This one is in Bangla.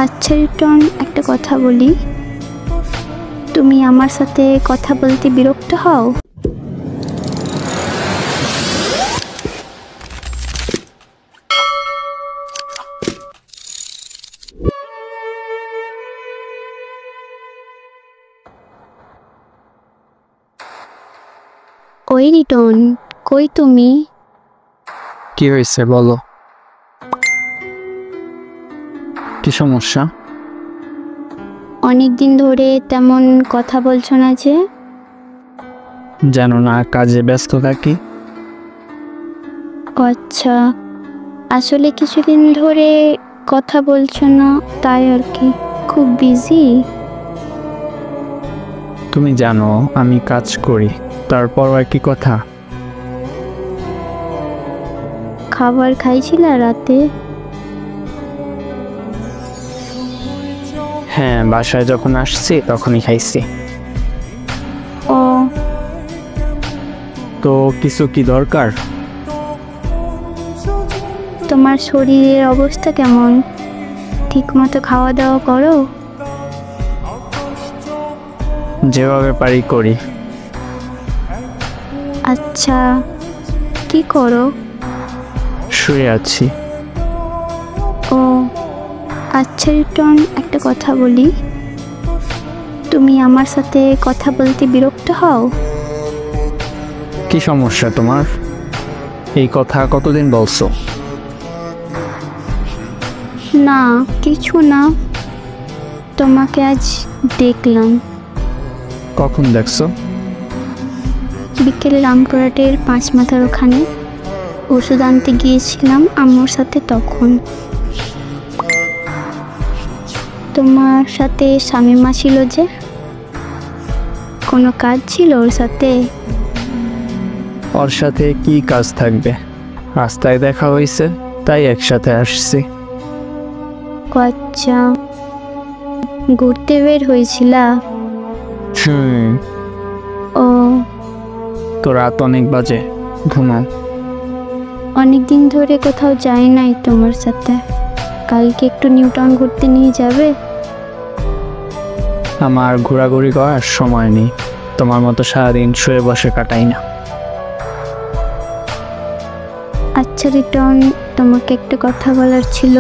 আচ্ছা রিটন, একটা কথা বলি, তুমি আমার সাথে কথা বলতে বিরক্ত হও? ওই রিটন, কই তুমি? কি হয়েছে বলো, কি সমস্যা? অনেকদিন ধরে তেমন কথা বলছো না যে? জানো না, কাজে ব্যস্ত থাকি। আচ্ছা, আসলে কিছুদিন ধরে কথা বলছো না তাই আর কি, খুব বিজি। তুমি জানো আমি কাজ করি, তারপর আর কি কথা? খাবার খাইছিলা রাতে? হ্যাঁ, বাসায় যখন আসছি তখনই খাইছি। ও, তো কিছু কি দরকার? তোমার শরীরের অবস্থা কেমন? ঠিক মতো খাওয়া দাওয়া করো? যেভাবে পারি করি। আচ্ছা, কি করো? শুয়ে আছি। ও আচ্ছা রিটন, একটা কথা বলি, তুমি আমার সাথে কথা বলতে বিরক্ত হও? কি সমস্যা তোমার? এই কথা কতদিন বলছো? না, কিছু না, তোমাকে আজ দেখলাম। কখন দেখছো? বিকেল রামপুরহাটের 5 মাথার ওখানে ওষুধ আনতে গিয়েছিলাম আম্মুর সাথে, তখন। তোমার সাথে শামিমা ছিল যে, কোনো কাজ ছিল ওর সাথে? ওর সাথে কি কাজ থাকবে, রাস্তায় দেখা হয়েছে তাই একসাথে আসছি। আচ্ছা, ঘুরতে বের হয়েছিলা? ও, তো রাত অনেক বাজে, ঘুমাও। অনেকদিন ধরে কোথাও যাই নাই তোমার সাথে, কালকে একটু নিউ টাউন ঘুরতে নিয়ে যাবে? আমার ঘোরাঘুরি করার সময় নেই, তোমার মতো সারাদিন শুয়ে বসে কাটাই না। আচ্ছা রিটন, তোমাকে একটা কথা বলার ছিল।